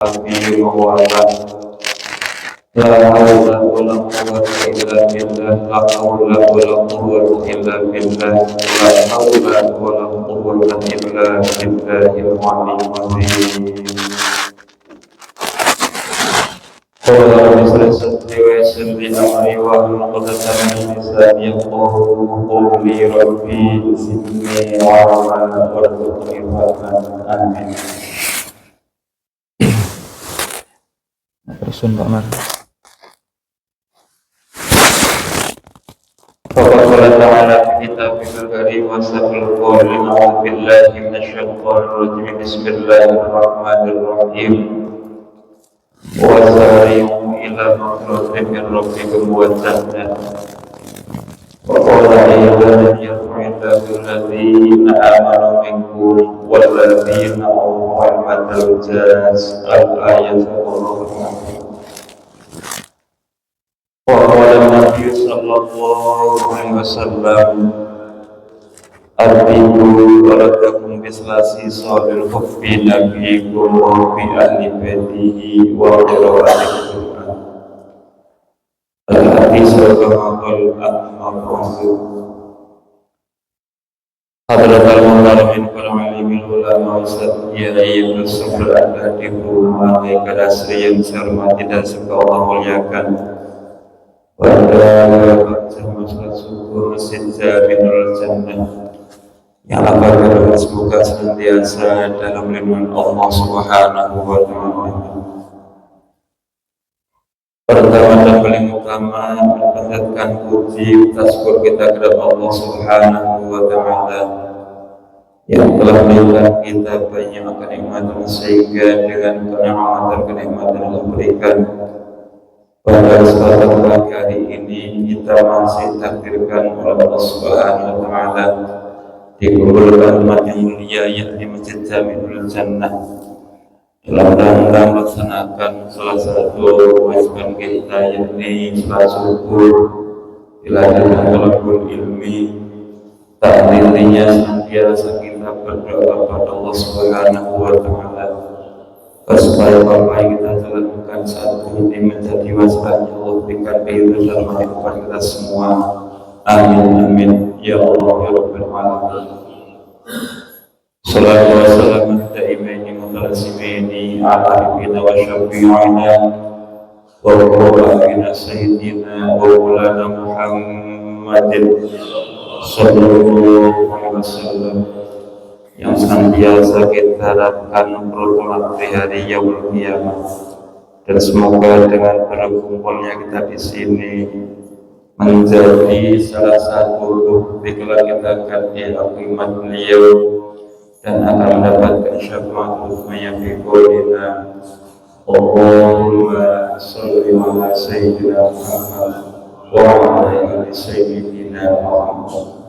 Rabbi wa la hawla wa la quwwata illa billah, la hawla wa la quwwata illa billah, la hawla wa la quwwata illa billahil aliyyil azim. Qala rabbi shrah sadri wa yassir li amri wahlul 'uqdatam min lisani yafqahu qawli. Rabbi zidni 'ilman warzuqni fahman. Amin. Tersun Pak Mar. Faqala ta'ala fi kitabihil karim wa safil qawli a'udzu billahi minasyaitonir rajim. Bismillahirrahmanirrahim. Wa sari'u ila maghfiratin min rabbikum wa jannah. Wa qala ayyuhal ladzina amanu minkum wal ladzina utul jaz al-ayat wa qala Nabi sallallahu alaihi wasallam arbiku waladakum bislasi sabil hubbi nabiyikum wa bi ahli baitihi wa qira'atikum al-hadis wa al-mahfuz. Hadratal mukarramin wal alimin ulama wasatiyai bersyukur anda dihormati kadasri yang dihormati dan semoga Allah muliakan. Pada masalah syukur Masjid Jabirul Jannah yang akan semoga senantiasa dalam lindungan Allah Subhanahu wa Ta'ala. Pertama dan paling utama, mendatangkan puji tasbih kita kepada Allah Subhanahu wa Ta'ala yang telah memberikan kita banyak kenikmatan, sehingga dengan kenikmatan Allah berikan pada kesempatan pagi hari ini kita masih takdirkan oleh Allah Subhanahu wa Ta'ala dikumpulkan umat yang mulia, yakni Masjid Jabirul Jannah, dalam rangka melaksanakan salah satu kewajiban kita, yakni salat subuh, belajar talabul ilmi. Takdirnya senantiasa kita berdoa kepada Allah Subhanahu wa Ta'ala supaya apa yang kita jalankan saat ini menjadi masalah yang Allah berikan kehidupan dalam kehidupan kita semua. Amin amin ya Allah ya Rabbal alamin. Salatu wassalamu daimaini mutalasimaini ala nabiyina wa syafi'ina wa qurra'ina sayyidina wa maulana Muhammadin sallallahu alaihi wasallam yang senantiasa kita harapkan bertemu di hari yaumul qiyamah, dan semoga dengan berkumpulnya kita di sini menjadi salah satu bukti kalau kita akan diakhimat beliau dan akan mendapatkan syafaat yang biqaulina Allahumma sholli ala sayyidina Muhammad wa ala ali sayyidina Muhammad.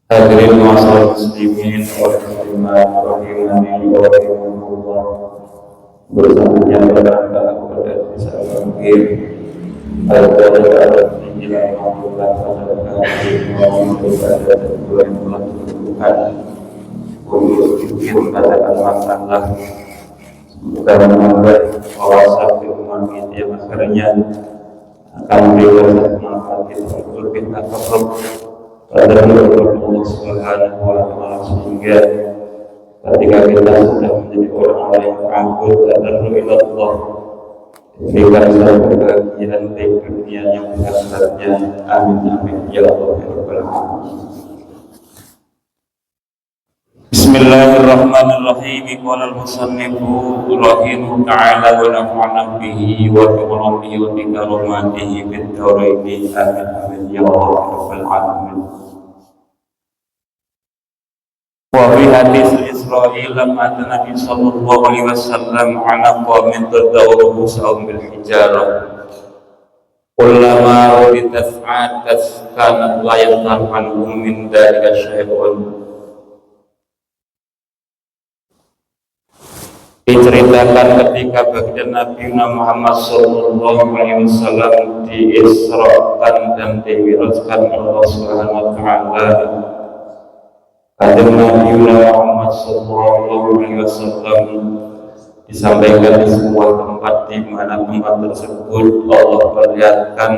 Hadirin masyarakat muslimin wa muslimat rahimani wa rahimakumullah, bersamanya berangkat kepada desa Bangkir ada penjelasan Allah pada yang telah ditentukan untuk bikin katakan masalah bukan menambah wawasan firman yang akhirnya akan berikan manfaat untuk kita kotor pada Allah Subhanahu wa Ta'ala, sehingga ketika kita sudah menjadi orang yang takut dan Allah berikan satu kebahagiaan di dunia yang akhiratnya. Amin amin ya Allah ya Rabbal alamin. Bismillahirrahmanirrahim. Qala al-musannifu rahimahu ta'ala wa nafa'ana bihi wa bi wa bi karamatihi fid dharain. Amin amin ya Allah ya Rabbal alamin. Wa fi hadis Israil lamma Nabi sallallahu alaihi wasallam ana qawmin tadawru sa'um bil hijarah kullama ridaf'at kanat la yantanhum min dalika syai'un. Diceritakan ketika baginda Nabi Muhammad sallallahu alaihi wasallam diisrakan dan dimirajkan Allah Subhanahu wa Ta'ala. Kanjeng Nabi Muhammad sallallahu alaihi wasallam disampaikan di sebuah tempat di mana tempat tersebut Allah perlihatkan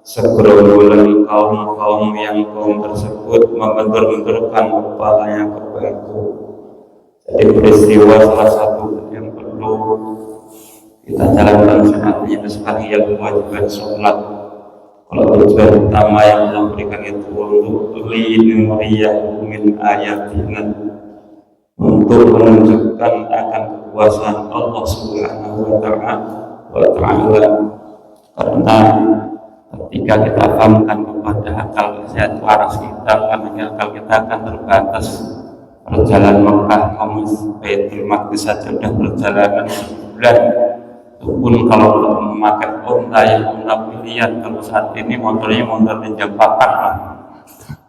segerombolan kaum yang kaum tersebut membentur-benturkan kepalanya ke batu. Jadi peristiwa salah satu yang perlu kita jalankan saatnya sekarang yang kewajiban sholat. Kalau tujuan utama yang Allah berikan itu untuk linuriyah min ayatina, untuk menunjukkan akan kekuasaan Allah Subhanahu wa Ta'ala. Karena ketika kita pahamkan kepada akal sehat waras kita, karena akal kita akan terbatas. Perjalanan Mekah ke Baitul Maqdis saja sudah perjalanan sebulan. Itu pun kalau memakai unta yang unta pilihan. Kalau saat ini motornya motor jam 4 lah.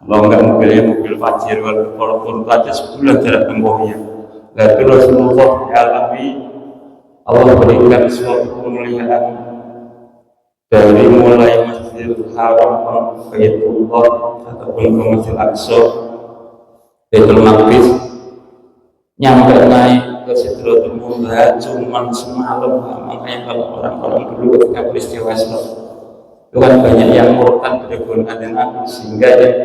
Kalau enggak mobilnya mobil Pajero, walaupun aja sebulan jarak tempuhnya. Lalu Rasulullah alami Allah berikan suatu kemuliaan dari mulai Masjidil Haram ke Baitullah ataupun ke Masjidil Aqsa, Baitul Maqdis, nyampe naik ke Sidratul Muntaha cuma semalam. Makanya kalau orang-orang dulu ketika peristiwa itu kan banyak yang murtad dari golongan Nabi, sehingga yang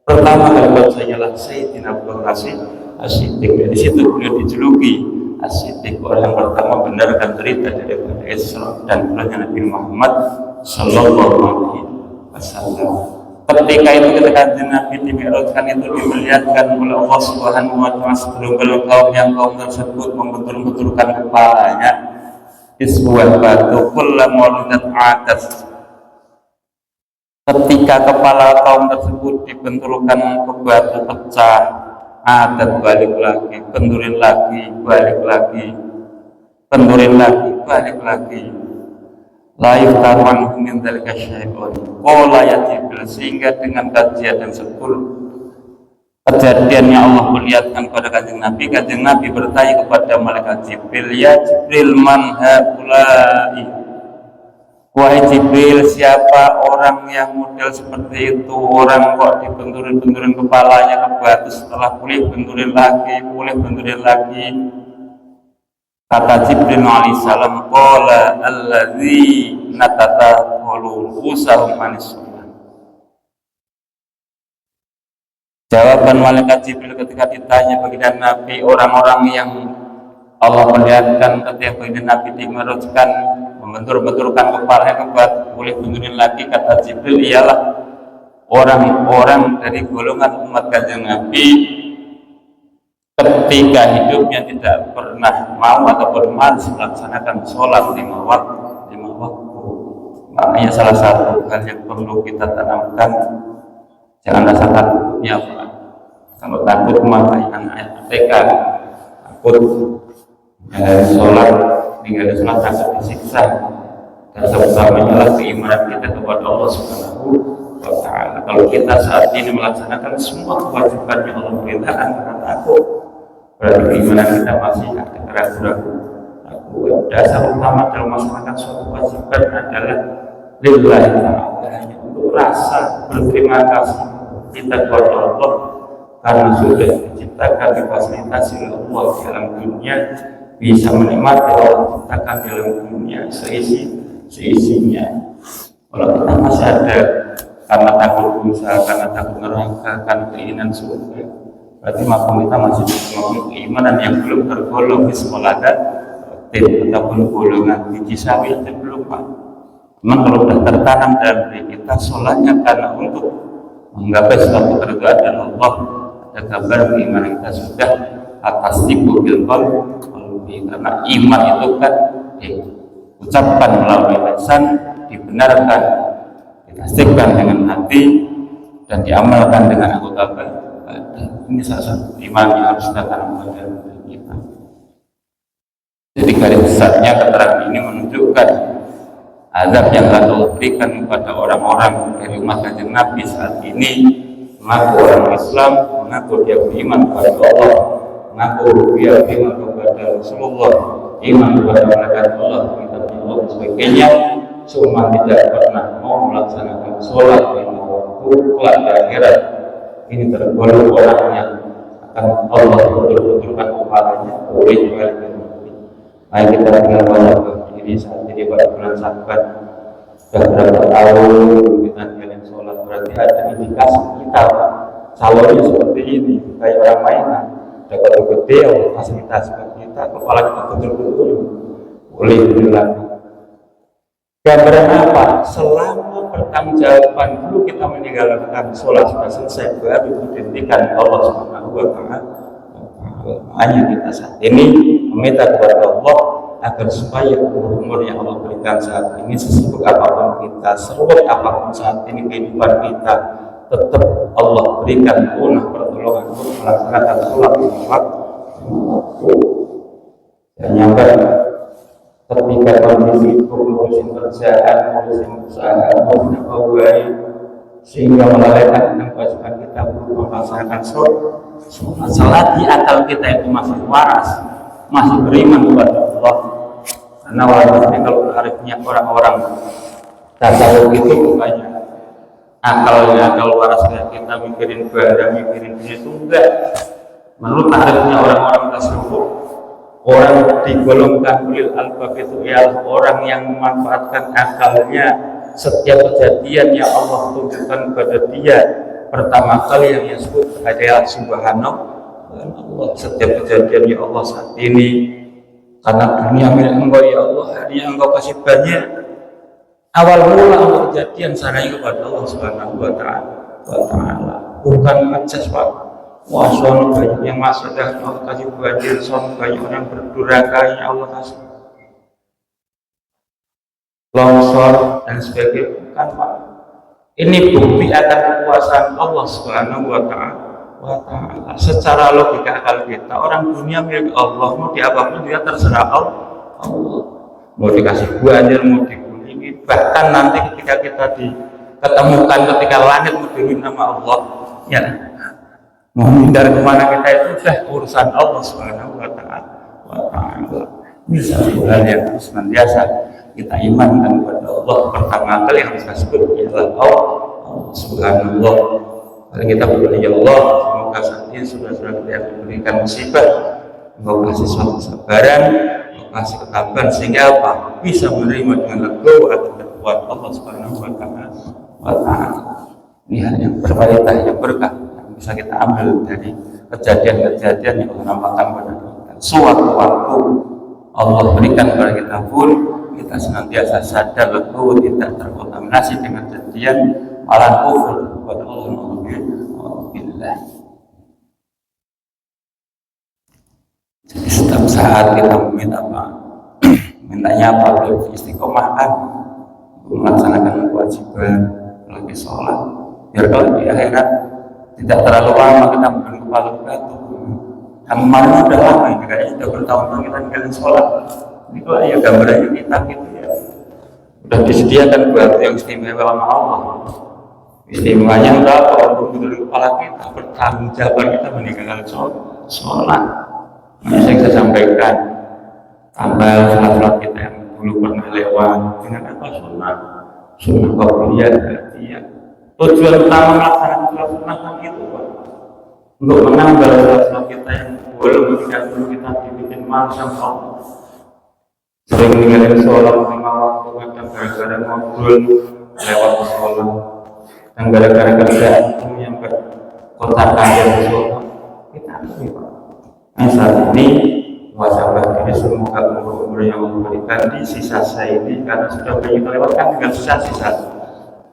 pertama kali bahasanya lah Sayyidina Abu Bakar As-Siddiq. Dari situ beliau dijuluki As-Siddiq, orang yang pertama benarkan cerita daripada Isra dan Mi'rajnya Nabi Muhammad Sallallahu Alaihi Wasallam. Ketika itu ketika Nabi dimi'rajkan itu diperlihatkan oleh Allah Subhanahu wa Ta'ala segerombolan kaum yang kaum tersebut membentur-benturkan kepalanya di sebuah batu. Kullama wadat atas, ketika kepala kaum tersebut dibenturkan ke batu pecah, adat balik lagi, benturin lagi, balik lagi, benturin lagi, balik lagi. Layu taruhan min dzalika syai'un qala ya Jibril, sehingga dengan kajian dan kejadian yang Allah perlihatkan pada kanjeng Nabi bertanya kepada malaikat Jibril, ya Jibril, man haulai, wahai Jibril, siapa orang yang model seperti itu? Orang kok dibenturin-benturin kepalanya ke batu, setelah pulih benturin lagi, pulih benturin lagi. Kata Jibril alaihissalam, qala allazi natata quluhum manis. Jawaban malaikat Jibril ketika ditanya baginda Nabi, orang-orang yang Allah perlihatkan ketika baginda Nabi dimerujkan membentur-benturkan kepalanya ke batu, boleh benturin lagi, kata Jibril, ialah orang-orang dari golongan umat kanjeng Nabi ketika hidupnya tidak pernah mau ataupun malas melaksanakan sholat 5 waktu. Makanya salah satu hal yang perlu kita tanamkan, jangan rasa takutnya apa. Kalau takut maka anak TK takut sholat, tinggal sholat takut disiksa. Dasar utamanya adalah keimanan kita kepada Allah Subhanahu wa Ta'ala. Kalau kita saat ini melaksanakan semua kewajiban yang Allah perintahkan karena takut, berarti keimanan kita masih ada keraguan. Dasar utama dalam melaksanakan suatu kewajiban adalah lillahi ta'ala, hanya untuk rasa berterima kasih kita kepada Allah karena sudah diciptakan, difasilitasi oleh Allah di dalam dunia, bisa menikmati Allah ciptakan di dalam dunia seisinya. Kalau kita masih ada karena takut dosa, karena takut neraka, karena keinginan surga, berarti makom kita masih makom keimanan yang belum tergolong di sekolah ataupun golongan biji sawi itu belum, Pak. Memang kalau sudah tertanam dalam diri kita, sholatnya karena untuk menggapai suatu keridhaan dari Allah, ada kabar keimanan kita sudah atas tipu bilqal, karena iman itu kan diucapkan melalui lisan, dibenarkan, ditasdikkan dengan hati, dan diamalkan dengan anggota badan. Ini salah satu iman yang harus kita tanamkan dalam diri kita. Jadi garis besarnya keterangan ini menunjukkan azab yang Allah berikan kepada orang-orang dari umat kanjeng Nabi saat ini, mengaku orang Islam, mengaku dia beriman kepada Allah, mengaku dia beriman kepada Rasulullah, iman kepada malaikat Allah, kitab Allah dan sebagainya, cuma tidak pernah mau melaksanakan sholat 5 waktu kelak di akhirat. Ini tergolong orang yang akan Allah betul-betulkan kepalanya oleh balik Mari kita tinggal banyak diri saat ini pada bulan Saban. Sudah berapa tahun dulu kita tinggalin sholat, berarti ada indikasi kita calonnya seperti ini, kayak orang mainan. Dapat gede, Allah fasilitas kita, kepala kita betul-betul boleh bilang. Gambaran apa? Selama pertanggungjawaban dulu kita meninggalkan sholat sudah selesai, baru dihentikan Allah Subhanahu wa Ta'ala. Hanya kita saat ini meminta kepada Allah agar supaya umur yang Allah berikan saat ini, sesibuk apapun kita, seruat apapun saat ini kehidupan kita, tetap Allah berikan punah pertolongan untuk melaksanakan sholat lima waktu. Dan nyampe ketika kondisi ngurusin kerjaan, ngurusin usaha, ngurusin pegawai, sehingga melalaikan kewajiban kita untuk melaksanakan sholat di akal kita itu masih waras, masih beriman kepada Allah. Karena walaupun kalau arifnya orang-orang tasawuf itu bukannya akal waras kayak kita mikirin badan, mikirin itu enggak. Menurut arifnya orang-orang tasawuf, orang digolongkan ulil albab itu ialah orang yang memanfaatkan akalnya. Setiap kejadian yang Allah tunjukkan kepada dia, pertama kali yang disebut adalah subhanallah. Setiap kejadian ya Allah saat ini, karena dunia milik Engkau ya Allah, hari yang Engkau kasih banyak. Awal mula kejadian sarana kepada Allah Subhanahu wa Ta'ala, bukan ngecas Pak. Wah, soal banyak yang masuk dah Allah kasih banjir, soal banyak orang berdurhaka ya Allah kasih longsor dan sebagainya, bukan Pak. Ini bukti akan kekuasaan Allah Subhanahu wa Ta'ala. Secara logika akal kita, orang dunia milik Allah, mau diapapun dia terserah Allah. Mau dikasih banjir, mau digulingi, bahkan nanti ketika kita diketemukan ketika langit berdiri nama Allah, ya mau menghindar kemana kita itu sudah urusan Allah Subhanahu wa Ta'ala. Ini satu hal yang harus senantiasa kita imankan kepada Allah. Pertama kali yang harus kita sebut ialah Allah Subhanallah. Kalau kita berdoa ya Allah, semoga saat ini sudah-sudah kita yang diberikan musibah, Engkau kasih suatu kesabaran, Engkau kasih ketabahan, sehingga apa? Bisa menerima dengan legowo atau kekuatan Allah Subhanahu wa Ta'ala. Ini hal yang berfaedah, yang berkah, yang bisa kita ambil dari kejadian-kejadian yang Allah nampakkan pada kita. Suatu waktu Allah berikan kepada kita pun, kita senantiasa sadar legowo, tidak terkontaminasi dengan kejadian malah kufur kepada Allah. Alhamdulillah. Jadi setiap saat kita meminta apa? Mintanya apa? Istiqomahkan melaksanakan kewajiban, lagi sholat. Biar kalau di akhirat tidak terlalu lama kita bukan kepala batu. Kemarin udah lama ini, kayaknya sudah bertahun-tahun kita tinggalin sholat. Ini kalau ya gambarannya kita gitu ya. Udah disediakan buat yang istimewa sama Allah. Istimewanya berapa untuk menurut kepala kita, bertanggung jawab kita meninggalkan sholat. Nah, saya sampaikan tambah sholat kita yang dulu pernah lewat dengan apa sunnah qabliyah ba'diyah. Tujuan utama melaksanakan sholat sunnah kan itu Pak, untuk menambah sholat kita yang belum kita dibikin malas sama Allah. Sering meninggalkan sholat lima waktu, kadang gara-gara ngobrol lewat sholat, dan gara-gara kerjaan itu yang berkotak aja sholat kita ini Pak. Nah, saat ini muhasabah ini semoga umur yang memberikan di sisa saya ini, karena sudah banyak melewatkan dengan sisa-sisa.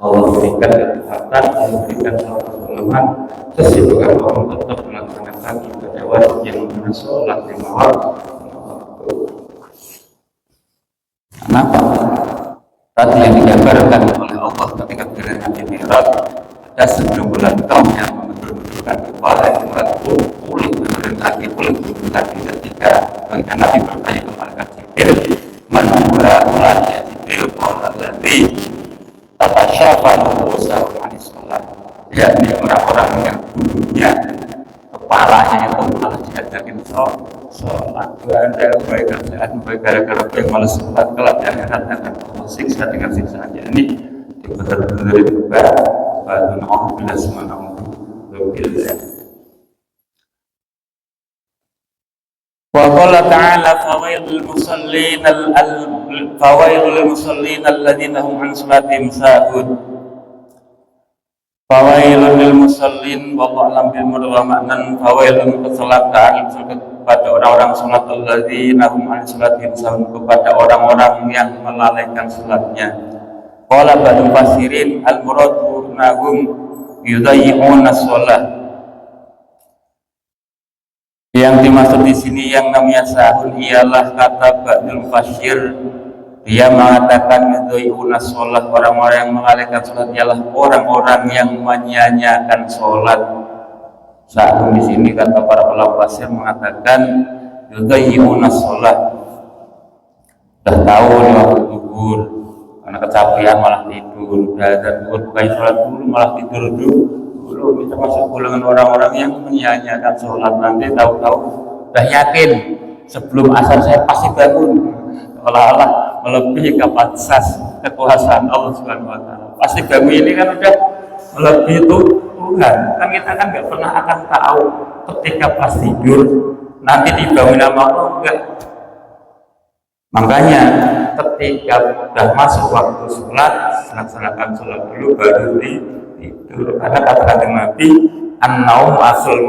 Allah berikan ketepatan, Allah berikan pertolongan, kesibukan orang tetap melaksanakan ibadah wajib yang mana sholat lima waktu. Kenapa? Tadi yang digambarkan oleh Allah ketika berikan di Mi'raj, ada 9 kaum yang menundukkan kepala yang batu pulih kaki pulih kaki ketika Nabi bertanya kepada Jibril, mana mulanya Jibril qala alladzi tatasyafahu usahu anis sholat, yakni orang-orang yang dulunya kepalanya itu malah diajakin sholat. Anda baik kerjaan, baik gara-gara baik malas sholat, kelak di akhirat akan Allah siksa dengan siksaannya. Ini benar-benar itu Allah bila semangat Wa qala ta'ala fawailul musallin alladziina hum 'an shalatihim sahun. Fawailul lil musallin wallahu a'lam bil murad wa maknan fawailun keselakaan kepada orang-orang salat alladzina hum 'an shalatihim sahun, kepada orang-orang yang melalaikan salatnya. Qala ba'du fasirin al muradu nahum yudayyi'una shalah. Yang dimaksud di sini yang namanya sahun ialah kata ba'dul mufassir, dia mengatakan yudayyi'una sholat, orang-orang yang mengalihkan sholat ialah orang-orang yang menyanyiakan sholat. Sahun di sini kata para ulama mufassir mengatakan yudayyi'una sholat. Sudah tahu nih waktu zuhur, karena kecapean malah tidur, dan bukan sholat dulu malah tidur dulu. Kita masuk golongan orang-orang yang menyanyiakan sholat, nanti tahu-tahu sudah yakin sebelum asar saya pasti bangun, seolah-olah melebihi kapasitas kekuasaan Allah Subhanahu Wa Taala. Pasti bangun ini kan udah melebihi itu Tuhan. Kan kita kan nggak pernah akan tahu ketika pas tidur nanti dibangun sama Allah enggak. Makanya ketika sudah masuk waktu sholat, laksanakan sholat dulu baru tidur. Karena kata Nabi, an-naum asul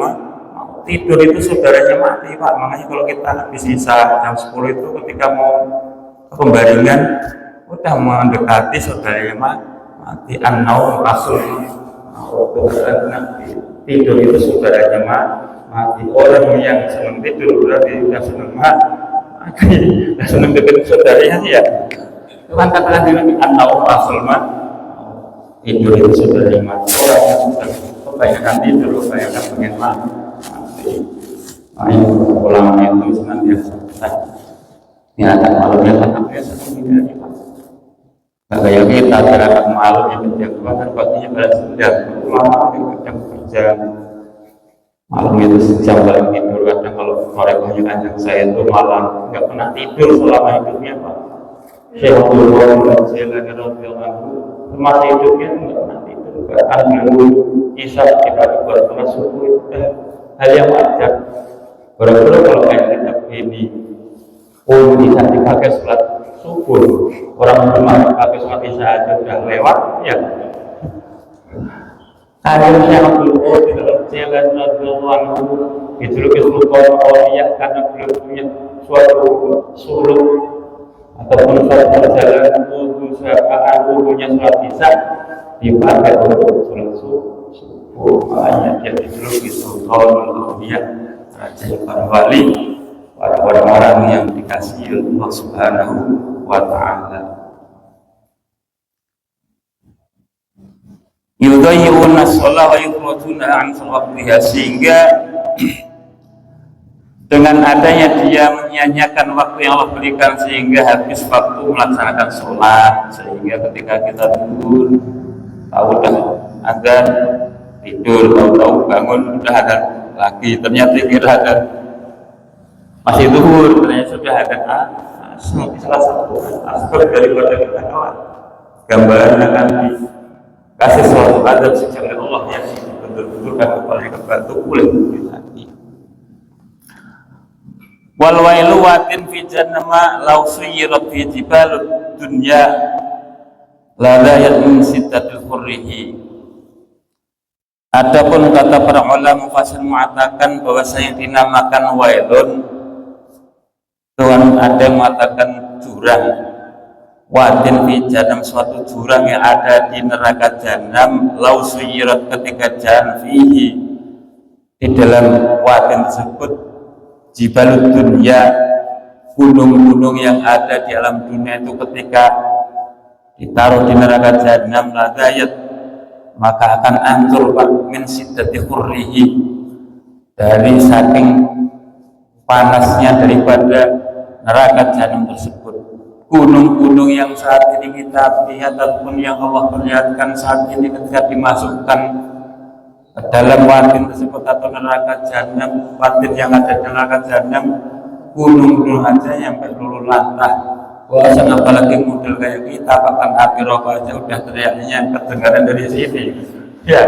tidur itu saudaranya mati, Pak. Makanya kalau kita habis isya jam 10 itu ketika mau ke pembaringan udah mendekati saudaranya mati. An-naum asul tidur itu saudaranya mati. Orang yang senang tidur berarti sudah senang mati. Senang dekat saudaranya ya. Itu kan kata Nabi, an-naum asul tidur itu sudah lima orang yang sudah kebanyakan tidur, kebanyakan pengen mati. Makanya ulama itu senantiasa niatan malamnya kan biasa tidak Pak. Nah kayak kita gerakan malam yang kerja keluar paginya balas dendam, ulama itu kadang kerja malam itu sejam dalam tidur. Kadang kalau mereka yang saya itu malam nggak pernah tidur selama hidupnya Pak. Syekh Abdul Qadir Jailani radhiyallahu anhu masa hidupnya nggak pernah tidur, bahkan dulu isya dibagi buat sholat subuh itu hal yang wajar. Baru-baru kalau kayak kita begini, bisa dipakai sholat subuh, orang rumah dipakai sholat isya aja udah lewat, ya. Akhirnya Abdul Qadir Jailani radhiyallahu anhu dijuluki Sultan Auliya karena beliau punya suatu suluk ataupun suatu perjalanan wudunya sholat isya dipakai untuk sholat subuh. Makanya dia dijuluki Sultanul Auliya, raja para wali, para orang-orang yang dikasihi Allah Subhanahu wa Ta'ala. Yudayyi'una sholat wa yukhrajuna an waqtiha, sehingga dengan adanya dia menyanyiakan waktu yang Allah berikan sehingga habis waktu melaksanakan sholat, sehingga ketika kita tidur tahu dah ada tidur, tahu bangun udah ada lagi, ternyata kira ada masih zuhur, ternyata sudah ada salah satu aspek daripada kita kawan. Gambaran akan dikasih suatu adab sejak Allah yang betul-betul kembali kebantu oleh lagi. Wal wailu watin fi jannama law suyirat fi jibalud dunya la layat min sittatil khurrihi. Adapun kata para ulama mufassir mengatakan bahwasanya dinamakan wailun, Tuhan ada yang mengatakan jurang, watin fi jahannam, suatu jurang yang ada di neraka jahanam, law suyirat, ketika jahan fihi, di dalam watin tersebut jibalud dunya, gunung-gunung yang ada di alam dunia itu ketika ditaruh di neraka jahanam ladayat, maka akan hancur Pak, min siddati khurrihi, dari saking panasnya daripada neraka jahanam tersebut. Gunung-gunung yang saat ini kita lihat ataupun yang Allah perlihatkan saat ini ketika dimasukkan ke dalam watin tersebut atau neraka jahanam, watin yang ada di neraka jahanam, gunung-gunung aja yang berlulu lantah. Bahkan apalagi model kayak kita, bahkan api rokok aja udah teriaknya kedengaran dari sini. Ya,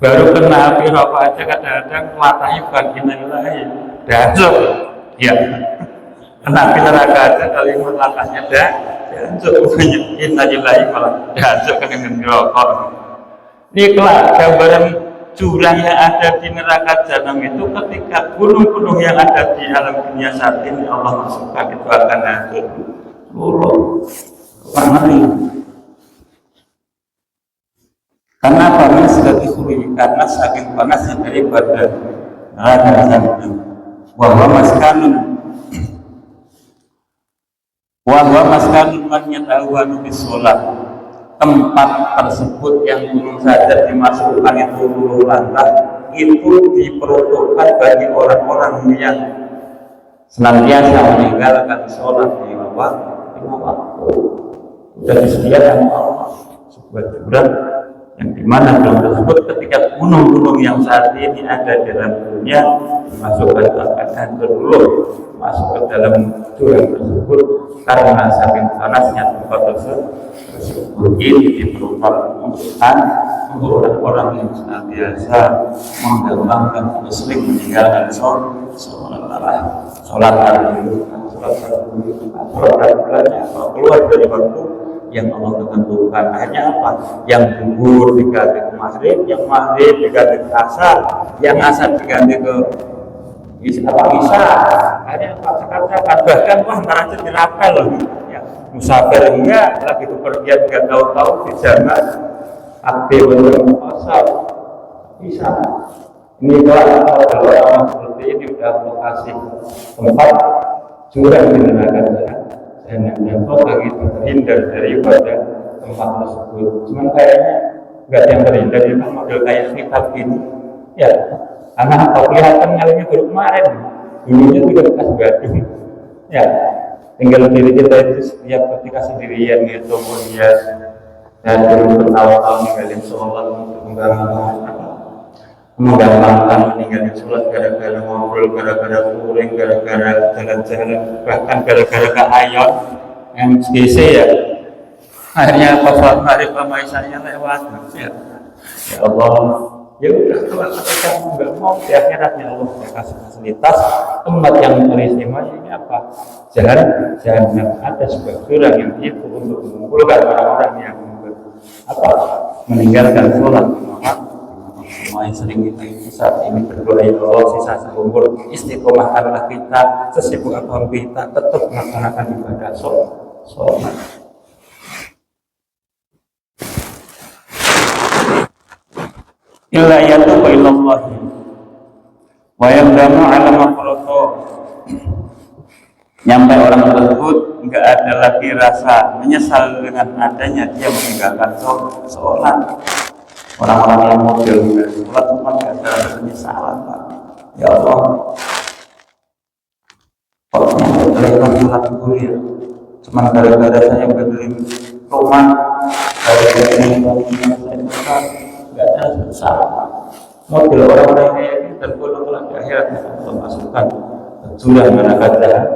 baru kena api rokok aja kadang-kadang matanya bukan innalillahi, dasar Ya, Nabi neraka aja kalimat langkahnya dah, dianjuk banyak innalillahi malah dianjuk kan dengan rokok. Ini kelak gambaran jurang yang ada di neraka jahanam itu ketika gunung-gunung yang ada di alam dunia saat ini Allah masukkan itu akan hancur. Luluh, mengeri. Karena panas dari huri, karena saking panasnya daripada neraka jahanam. Wahwa maskanun man yata'awwanu bis sholat. Tempat tersebut yang belum saja dimasukkan itu luluh lantak, itu diperuntukkan bagi orang-orang yang senantiasa meninggalkan sholat di lima waktu. Sudah disediakan Allah sebuah jurang yang dimana jurang tersebut ketika gunung-gunung yang saat ini ada di dalam dunia dimasukkan ke hancur dulu, masuk ke dalam jurang tersebut karena saking panasnya tempat tersebut. Ini diperlukan untuk orang-orang yang senantiasa menggampangkan muslim meninggalkan sholat bulannya keluar dari waktu yang Allah tentukan. Akhirnya apa? Yang gugur diganti ke maghrib, yang maghrib diganti ke asar, yang asar diganti ke isya. Akhirnya kata-kata bahkan wah ntar dirapel loh. Musafir enggak, lagi kepergian enggak tahu-tahu di jalan aktif untuk pasar bisa. Ini kalau orang seperti ini udah lokasi tempat jurang di neraka jahanam. Kok lagi terhindar daripada tempat tersebut. Cuman kayaknya enggak ada yang terhindar, itu model kayak kitab ini. Ya, karena apa kelihatan ngalinya baru kemarin, dulunya juga bekas Gading. Ya. Tinggal diri kita itu setiap ketika sendirian gitu kemudian dan dulu bertahun-tahun ninggalin sholat untuk menggampangkan meninggalin sholat gara-gara ngobrol, gara-gara touring, gara-gara jalan-jalan, bahkan gara-gara ke Ayon MCC ya. Akhirnya pas hari pemaisanya lewat ya Allah. Ya udah, kalau kamu nggak mau di akhiratnya Allah kasih fasilitas tempat yang teristimewa ini apa? Jangan ada sebuah jurang yang itu untuk mengumpulkan orang-orang yang meninggalkan sholat. Semua yang sering kita itu saat ini berdoa ya Allah sisa seumur istiqomahkanlah kita sesibuk apapun kita tetap melaksanakan ibadah sholat. Illa yatubu ilallahi wa yaqdamu ala maqlaqo. Nyampe orang tersebut enggak ada lagi rasa menyesal dengan adanya dia meninggalkan sholat. Orang-orang yang model sholat cuma enggak ada rasa penyesalan, Pak. Ya Allah, kok meninggalkan sholat dulu ya cuma gara-gara saya beli rumah, gara-gara saya nggak ada salah. Model orang-orang kayak ini dan golongan di akhirat untuk masukkan jurang neraka jahanam.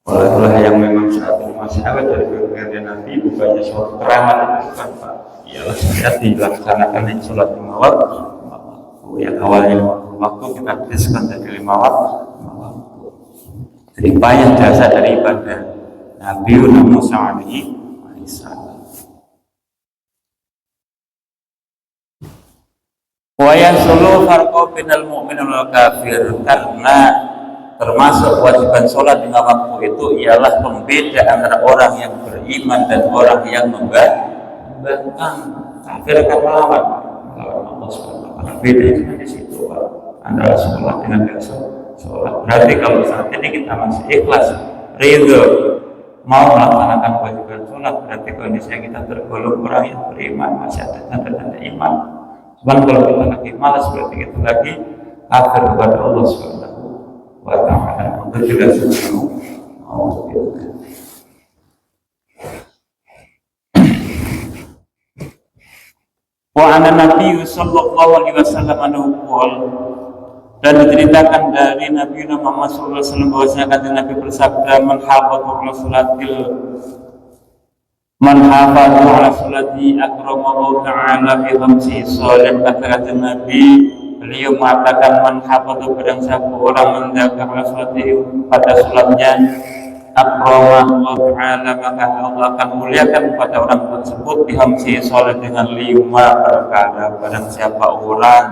Oleh yang memang saat ini masih awet dari kegiatan Nabi bukannya sholat keramat itu kan Pak. Ialah saya dilaksanakan sholat 5 waktu. Yang awalnya 50 waktu kita habiskan jadi 5 waktu. Jadi banyak jasa dari ibadah Nabi Musa alaihi salam. Wa yasulu farqu bainal mu'min wal kafir, karena termasuk kewajiban sholat 5 waktu itu ialah pembeda antara orang yang beriman dan orang yang membangkang. Kafir akan melawan Allah SWT. Beda di situ antara sholat dengan tidak sholat. Berarti kalau saat ini kita masih ikhlas, ridho, mau melaksanakan kewajiban sholat, berarti kondisinya kita tergolong orang yang beriman, masih ada tanda-tanda iman. Cuman kalau kita lagi malas, berarti kita lagi kafir kepada Allah Subhanahu wa ta'ala. Untuk tidak semua wa ana Nabi sallallahu alaihi wasallam anhu, dan diceritakan dari Nabi Muhammad sallallahu alaihi wasallam bahwasanya Nabi bersabda, man hafadha ala salatil Man hafadha ala sholati akramallahu ta'ala bi khamsi sholin. Kata Nabi, beliau mengatakan man hafadha, barang siapa orang menjaga ala sholati pada sholatnya, akramallahu ta'ala, maka Allah akan muliakan pada orang tersebut bi khamsi sholin, dengan 5 perkara. Barang siapa orang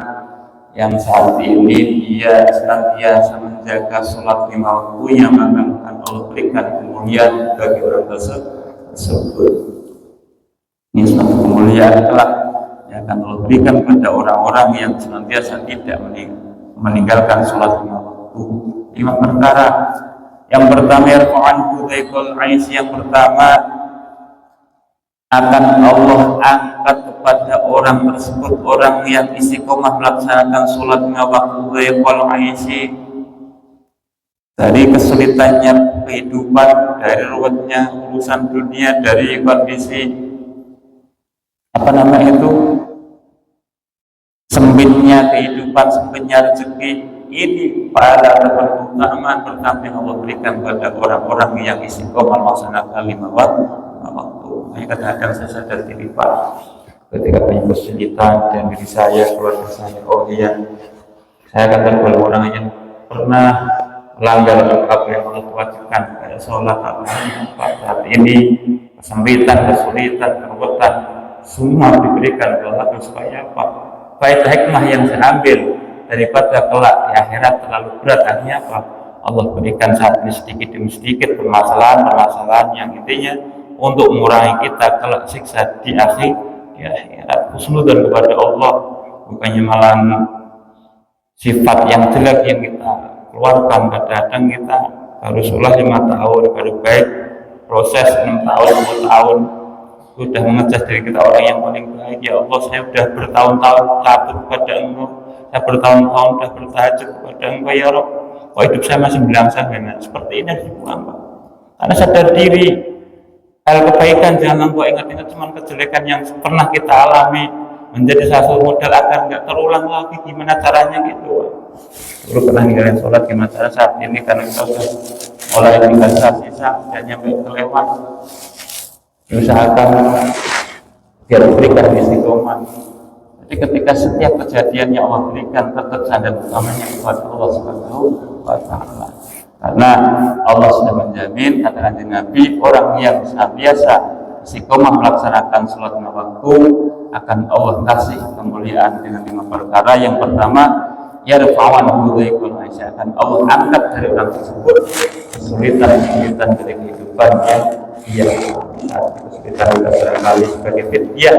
yang saat ini dia senantiasa menjaga sholat 5 waktunya, maka akan Allah berikan kemuliaan bagi orang tersebut. Ini suatu kemuliaan telah yang akan Allah berikan pada orang-orang yang senantiasa tidak meninggalkan sholat 5 waktu. 5 perkara. Yang pertama, yarfa'an hudzaifal ais, yang pertama akan Allah angkat kepada orang tersebut, orang yang istiqomah melaksanakan sholat 5 waktu, hudzaifal ais, dari kesulitannya kehidupan, dari ruwetnya urusan dunia, dari kondisi sempitnya kehidupan, sempitnya rezeki. Ini pada keutamaan pertama yang Allah berikan pada orang-orang yang istiqomah melaksanakan 5 waktu. Makanya kadang-kadang saya sadar diri, Pak, ketika punya kesulitan dan diri saya, keluarga saya, oh iya, saya katakan kalau orang yang pernah melanggar apa yang Allah wajibkan, kayak sholat, saat ini kesempitan, kesulitan, keruwetan, semua diberikan oleh Allah supaya apa? Faedah hikmah yang saya ambil daripada kelak di akhirat terlalu berat, akhirnya apa? Allah berikan saat ini sedikit demi sedikit permasalahan yang intinya untuk mengurangi kita kelak siksa di akhirat. Husnudzon kepada Allah, bukannya malah sifat yang jelek yang kita keluarkan. Kadang kita baru sholat 5 tahun, baru baik proses 6 tahun, 10 tahun sudah mengecas diri kita orang yang paling baik. Ya Allah, saya sudah bertahun-tahun takut kepada Engkau, saya bertahun-tahun sudah bertahajud kepada Engkau ya Rabb, kok hidup saya masih belangsang. Seperti ini harus dipulang, Pak, karena sadar diri hal kebaikan jangan Engkau ingat-ingat cuma kejelekan yang pernah kita alami menjadi satu modal agar nggak terulang lagi. Gimana caranya gitu? Dulu pernah ninggalin sholat, gimana cara saat ini karena kita sudah mulai tinggal sisa dan nyampe kelewat, diusahakan biar berikan istiqomah. Jadi ketika setiap kejadian yang Allah berikan tetap sadar utamanya kepada Allah Subhanahu wa Ta'ala, karena Allah sudah menjamin, kata Nabi, orang yang senantiasa istiqomah melaksanakan sholat 5 waktu akan Allah kasih kemuliaan dengan 5 perkara. Yang pertama, yarfa'an hudzaifal ais, akan Allah angkat dari orang tersebut kesulitan dari kehidupannya. Dia kesulitan barangkali sebagai fidyah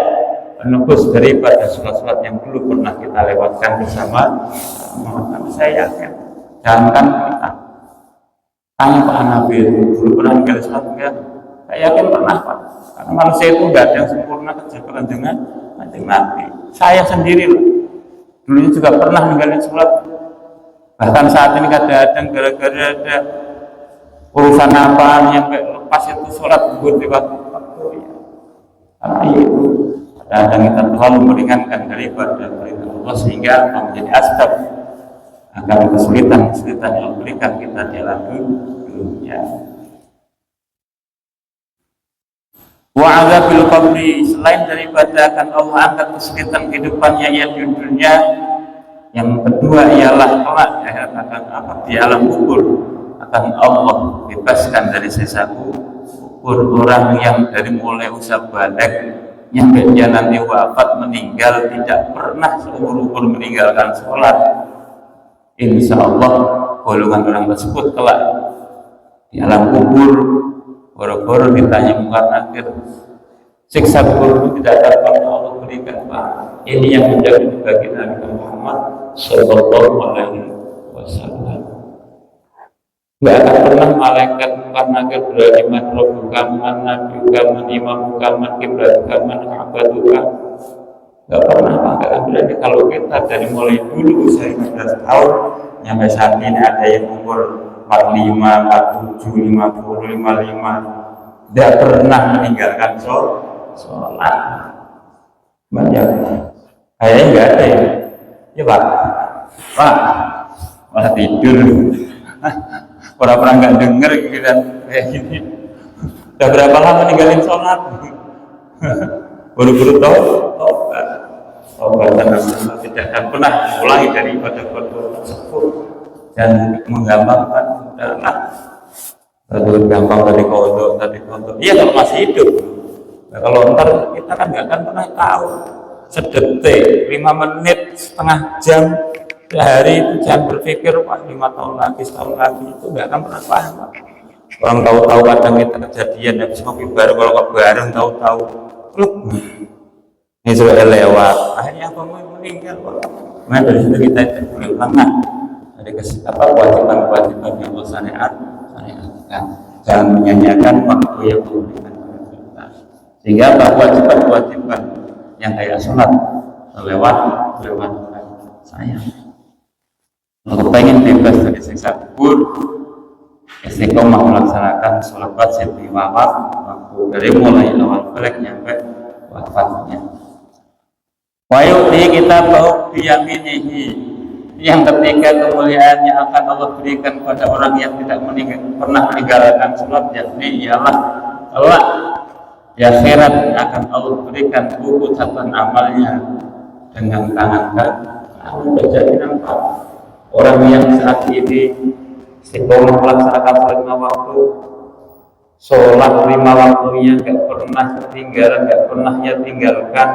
menebus daripada sholat-sholat yang dulu pernah kita lewatkan bersama. Saya yakin, jangankan kita, tanya Pak Nabi itu dulu pernah ninggalin sholat enggak? Saya yakin pernah, Pak, karena manusia itu enggak ada yang sempurna kecuali dengan Nabi. Saya sendiri dulunya juga pernah ninggalin sholat, bahkan saat ini kadang-kadang gara-gara ada urusan apa yang lepas itu sholat gugur di waktu ya. Karena itu kadang-kadang kita terlalu meringankan daripada perintah Allah sehingga menjadi asbab agar kesulitan yang berikan kita di alam dunia. Wa'adzabil qabri, selain daripada akan Allah angkat kesulitan kehidupannya yang di dunia, yang kedua ialah kelak di akhirat akan apa? Di alam kubur akan Allah bebaskan dari siksa kubur orang yang dari mulai usia balik nyampe dia nanti wafat meninggal tidak pernah seumur-umur meninggalkan sholat. Insya Allah golongan orang tersebut kelak di alam kubur boro-boro ditanya mungkar nakir, siksa kubur itu tidak dapat Allah berikan, Pak. Ini yang menjadi bagi Nabi Muhammad Sallallahu Alaihi Wasallam. Tidak akan pernah malaikat mungkar nakir berani madrobuka man nabiuka man imamuka man kibladuka man ka'baduka. Tidak pernah, Pak. Tidak akan berani. Kalau kita dari mulai dulu usia 15 tahun sampai saat ini ada yang umur 45, 47, 50, 55 tidak pernah meninggalkan sholat. Banyak kayaknya nggak ada ya Pak, malah tidur. Orang-orang nggak denger gitu kan kayak gini. Udah berapa lama ninggalin sholat? Buru-buru tobat. Tobat dan tidak akan pernah mulai dari ibadah-ibadah tersebut dan menggampangkan udahlah. Lalu gampang dari kodok. Iya kalau masih hidup. Nah, kalau ntar kita kan nggak akan pernah tahu. Sedetik, 5 menit, setengah jam, sehari itu jangan berpikir wah 5 tahun lagi, setahun lagi itu nggak akan pernah paham. Orang tahu-tahu kadang kita kejadian habis ngopi baru kalau bareng tahu-tahu klub Israel lewat akhirnya apa mau meninggal. Nah dari situ kita itu lengah dari kewajiban-kewajiban yang Allah syariatkan. Jangan menyanyiakan waktu yang diberikan kepada kita, sehingga kewajiban-kewajiban yang kayak sholat lewat saya. Kalau pengen bebas dari siksa kubur, istiqomah melaksanakan sholat wajib 5 waktu dari mulai awal balik sampai wafatnya. Wayu'ti kita bau biyaminihi, yang ketiga kemuliaan yang akan Allah berikan kepada orang yang tidak pernah meninggalkan sholat, yakni ialah kelak di akhirat akan Allah berikan buku catatan amalnya dengan tangan kanan. Jadi nampak orang yang saat ini istiqomah melaksanakan sholat 5 waktu, sholat 5 waktunya nggak pernah ketinggalan, nggak pernah tinggalkan,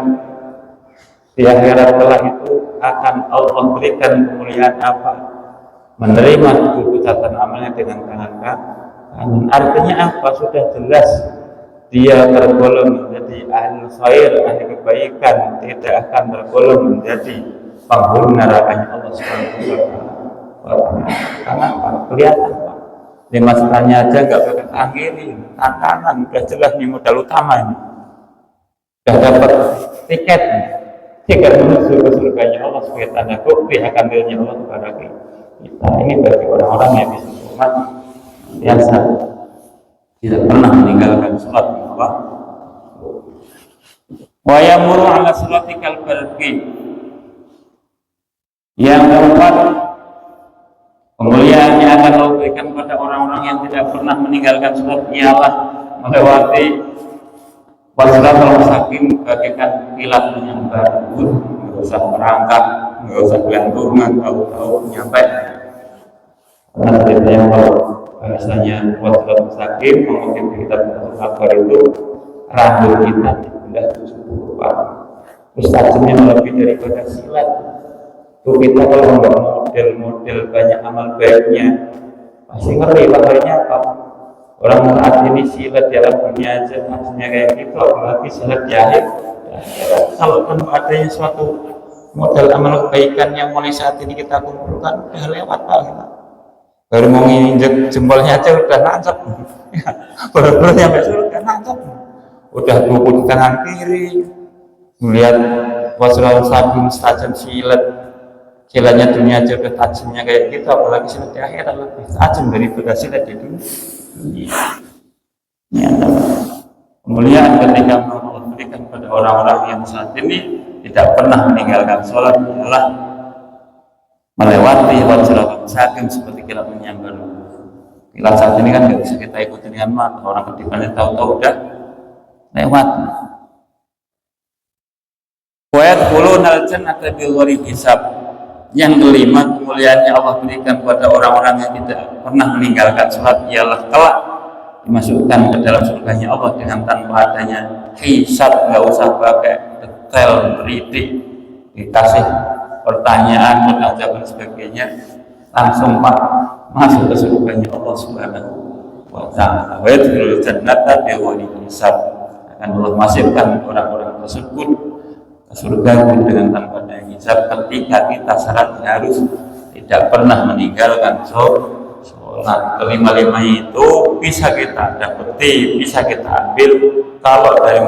di akhirat kelak itu akan Allah berikan kemuliaan apa? Menerima buku catatan amalnya dengan tangan kanan. Artinya apa? Sudah jelas dia tergolong menjadi ahli khair, ahli kebaikan, tidak akan tergolong menjadi penghuni nerakanya Allah Subhanahu wa taala. Karena apa? Kelihatan Pak. Di masanya aja nggak pakai kiri, kanan, udah jelas nih modal utama ini. Sudah dapat tiket menuju ke surganya Allah sebagai tanda bukti akan ridhonya Allah kepada kita. Ini bagi orang-orang yang bisa umat biasa tidak pernah meninggalkan sholat Allah. Wa yamuru ala sholatikal barqi. Yang keempat, kemuliaan yang akan Allah berikan kepada orang-orang yang tidak pernah meninggalkan sholat ialah melewati wasratul mustaqim, bagaikan kilat menyambar. Nggak usah merangkak, nggak usah gelantungan, tahu-tahu nyampe. Karena yang kalau bahasanya wasratul mustaqim, mengutip kitab Al-Kabar itu rambut kita dibelah 70 rupa. Terus tajamnya lebih daripada silat. Itu kita kalau nggak model-model banyak amal baiknya pasti ngeri. Makanya apa? Orang saat ini silat dalam dunia aja maksudnya kayak gitu, apalagi silat jahit. Kalau kan adanya suatu modal amal kebaikan yang mulai saat ini kita kumpulkan udah lewat Pak. Baru mau nginjek jempolnya aja udah nancep. Baru nyampe surga nancep. Udah buku di tangan kiri, melihat wasraul sabim tajam silatnya dunia aja udah tajamnya kayak gitu, apalagi silat di akhirat lebih tajam daripada silat di dunia. Ini adalah kemuliaan ketika Allah berikan pada orang-orang yang saat ini tidak pernah meninggalkan sholat adalah melewati wasraul sabim seperti kilat menyambar. Kilat saat ini kan nggak bisa kita ikuti dengan mata, orang ketipannya tahu-tahu udah lewat. Wayat kulun al-jannata bil-ghairi hisab. Yang kelima, kemuliaannya Allah berikan kepada orang-orang yang tidak pernah meninggalkan sholat ialah kelak dimasukkan ke dalam surganya Allah dengan tanpa adanya hisab, nggak usah pakai detail teliti, dikasih pertanyaan, jawaban sebagainya, langsung masuk ke surganya Allah Subhanahu wa taala. Wa yadkhulul jannata bighairi hisab. Akan Allah masukkan orang-orang tersebut surga dengan tanpa ada hisab ketika kita syaratnya harus tidak pernah meninggalkan sholat. Kelima-lima itu bisa kita dapati, bisa kita ambil kalau dari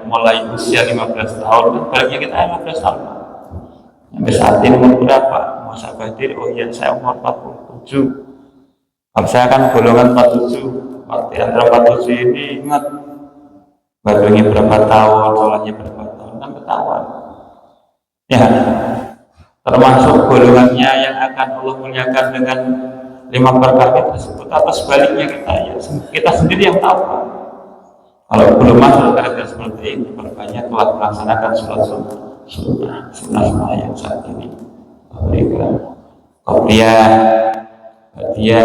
mulai usia 15 tahun kan baliknya kita 15 tahun. Sampai saat ini umur berapa? Masa badir, oh iya saya umur 47. Kalau saya kan golongan 47. Waktu antara 47 ini ingat barunya berapa tahun, sholatnya berapa tahun, kan ketahuan. Ya, termasuk golongannya yang akan Allah muliakan dengan 5 perkara tersebut, atau sebaliknya kita sendiri yang tahu. Kalau belum masuk karakter seperti itu, berbanyak telah melaksanakan sholat sunnah yang saat ini. Dia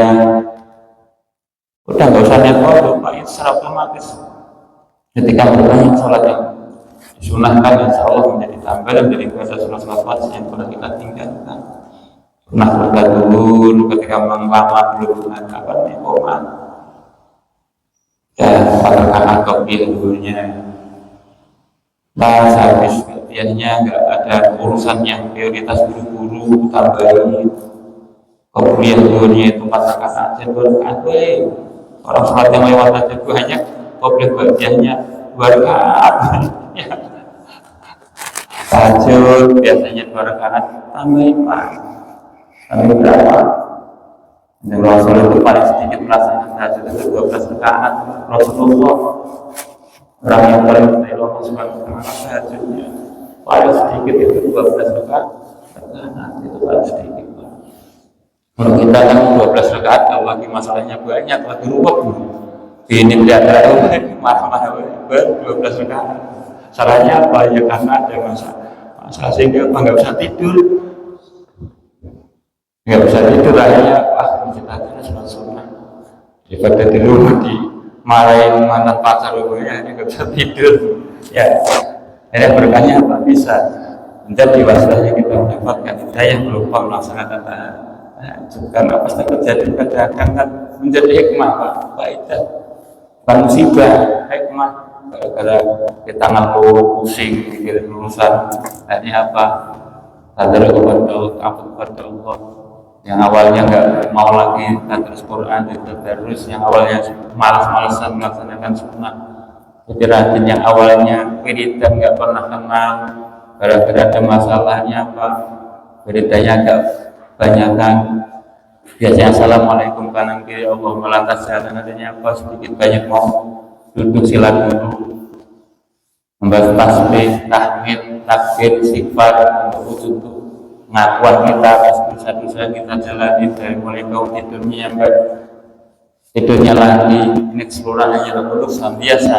udah nggak usah niat Pak, itu secara otomatis ketika berbanyak sholat yang disunahkan, insya Allah menjadi tambahan dari ibadah sholat wajib yang pernah kita tinggalkan. Pernah bergaul ketika memang lama belum mengatakan iqamah dan pada kakak kopiahnya pas habis kopiahnya nggak ada urusan yang prioritas buru-buru tambahin kopiahnya itu pada kakak aja berkali orang sholat yang lewat aja banyak kopiahnya berkat tahajud biasanya 2 rakaat tambahin tambahin berapa? Dan Rasul itu paling sedikit melaksanakan tahajud itu 12 rakaat. Rasulullah orang yang paling mengenai Allah Subhanahu wa taala tahajudnya paling sedikit itu 12 rakaat. Itu paling sedikit. Kalau kita kan 12 rakaat, kalau lagi masalahnya banyak, lagi ruwet ini tidak tahu marah-marah 12 rakaat. Salahnya apa? Ya karena ada masalah sehingga nggak bisa tidur. Nggak bisa tidur akhirnya kita sholat sunnah daripada di rumah dimarahin mantan pacar ya nggak bisa tidur ya. Akhirnya berkahnya apa? Bisa menjadi wasilahnya kita mendapatkan hidayah berupa melaksanakan tahajud. Karena pasti terjadi kadang-kadang kan menjadi hikmah Pak itu bukan musibah, hikmah. Gara-gara kita ngeluh pusing mikirin urusan akhirnya apa? Sadar kepada Allah, takut kepada Allah. Yang awalnya nggak mau lagi terus Quran terus, yang awalnya malas-malasan melaksanakan sunnah jadi rajin, yang awalnya wiridan nggak pernah kenal gara-gara ada masalahnya apa wiridanya agak banyakan biasanya assalamualaikum kanan kiri Allah melantas jalan adanya apa sedikit banyak mau duduk sila dulu membahas tasbih, tahmid, takbir, istighfar untuk wujud pengakuan kita atas dosa-dosa kita jalani dari mulai kau tidurnya sampai tidurnya lagi. Ini keseluruhannya adalah bentuk biasa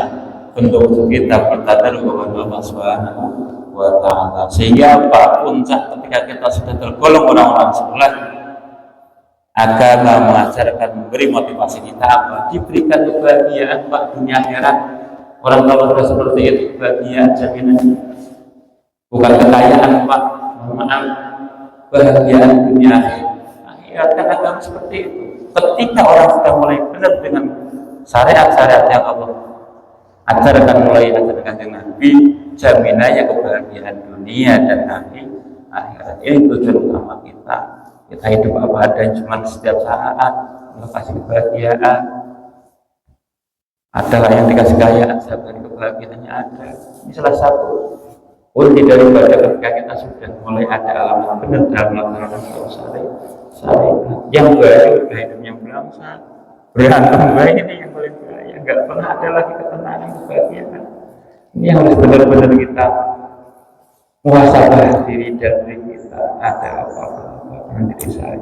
bentuk kita bertadar kepada Allah Subhanahu wa taala. Sehingga apa? Puncak ketika kita sudah tergolong orang-orang sholat, agama mengajarkan memberi motivasi kita apa? Diberikan kebahagiaan Pak dunia akhirat. Orang kalau sudah seperti itu kebahagiaan jaminannya bukan kekayaan Pak, maaf, kebahagiaan dunia akhirat kan agama seperti itu. Ketika orang sudah mulai benar dengan syariat-syariat yang Allah ajarkan, mulai ajarkan dengan Nabi, jaminannya kebahagiaan dunia dan akhirat. Ini tujuan utama kita. Kita hidup apa adanya, cuma setiap saat kasih kebahagiaan. Adalah yang dikasih kekayaan, sabar kebahagiaannya ada. Ini salah satu kunci daripada ketika kita sudah mulai ada alam benar dalam melaksanakan syariat yang baik, hidup yang berangsang, berantem baik, ini yang paling bahaya. Nggak pernah ada lagi ketenangan, kebahagiaan. Ini yang harus benar-benar kita muhasabah diri dan diri kita. Ada apa-apa dengan diri saya,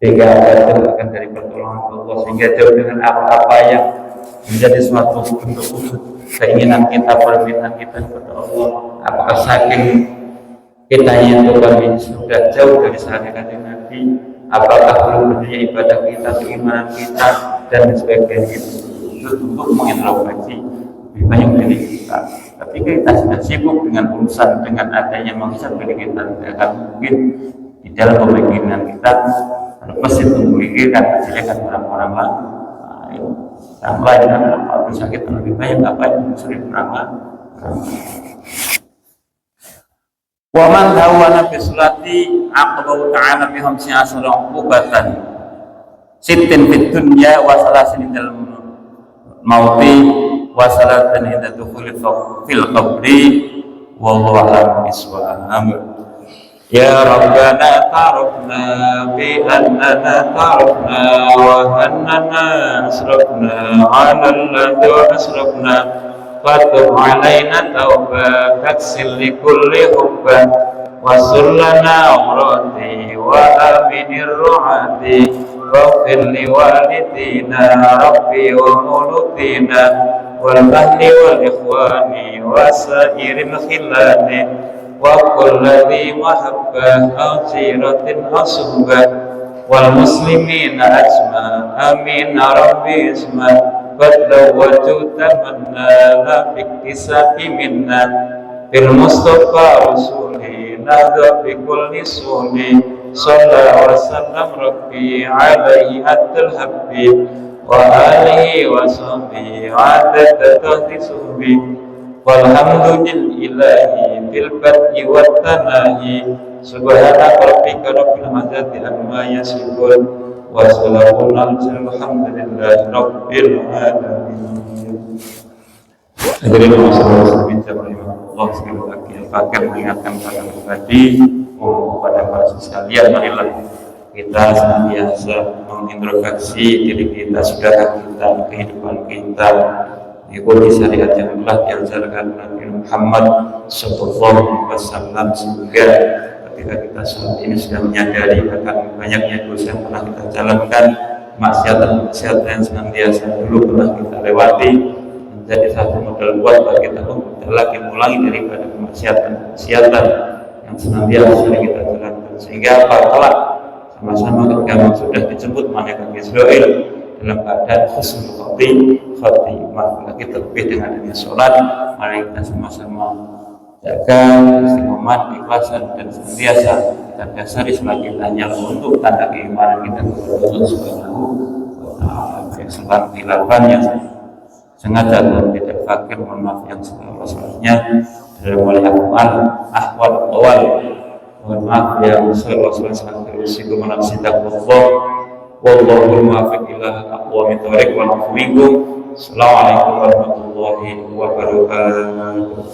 sehingga ada akan dari pertolongan Allah, sehingga jauh dengan apa-apa yang menjadi suatu bentuk wujud keinginan kita, permintaan kita kepada Allah. Apakah saking kita yang Tuhan sudah jauh dari syariat Nabi, apakah belum dunia ibadah kita, keimanan kita dan sebagainya, itu untuk mengintrospeksi lebih banyak diri kita. Tapi kita sudah sibuk dengan urusan, dengan adanya menghisap diri kita, tidak akan mungkin di dalam pemikiran kita terlepas itu memikirkan kejelekan orang-orang lain. Yang lain apa bisa kita lebih banyak apa yang sering orang. Wa man hawana bi salati aqdahu ta'ala bi 15 uqubatan sittin fid dunya wa salasin dalam mauti wa salatan inda dukhuli fil qabri wallahu a'lam bishawab. Ya Rabbana ta'arafna bi annana ta'arafna wa annana asrafna 'ala alladhi asrafna fatub 'alaina tauba taksil li kulli hubban wa sullana umrati wa aminir ru'ati wa fil li walidina rabbi wa mulutina والأهل والإخوان وسائر الخلان وكل ذي محبة أو سيرة أو صحبة والمسلمين أجمع آمين ربي اسمع قد لوجت تمنى لا باكتساب منا بالمصطفى رسولي نهضى بكل سولي صلى وسلم ربي عليه حتى الحب وآله وصحبه عادة تهدسه والحمد لله في البدء والتناهي سبحان ربك رب العزة عما يصفون وسلام على المرسلين والحمد لله رب العالمين. Hadirin Allah sekali lagi akan mengingatkan pada pribadi kepada para sekalian, marilah kita senantiasa mengintrospeksi diri kita, sudahkah kita kehidupan kita mengikuti syariat yang telah diajarkan Nabi Muhammad sallallahu alaihi wasallam, sehingga ketika kita saat ini sudah menyadari bahkan banyaknya dosa yang pernah kita jalankan, maksiat yang senantiasa dulu pernah kita lewati, menjadi satu modal buat bagi kita untuk tidak lagi mengulangi daripada kemaksiatan yang senantiasa kita jalankan, sehingga apabila sama-sama ketika sudah dijemput malaikat Israel dalam keadaan husnul khotimah, kita lebih dengan adanya sholat, mari kita sama-sama jaga istiqomah, ikhlasan dan senantiasa kita dasari sebagai hanya untuk tanda keimanan kita kepada Allah Subhanahu wa Ta'ala. Selain khilafahnya sengaja dan tidak fakir, mohon maaf yang segala-galanya dalam mulai ahwal awal, mohon maaf yang segala-galanya sekaligus menafsirkan wallahul muwaffiq ila aqwamit thoriq wal afu minkum. Assalamualaikum warahmatullahi wabarakatuh.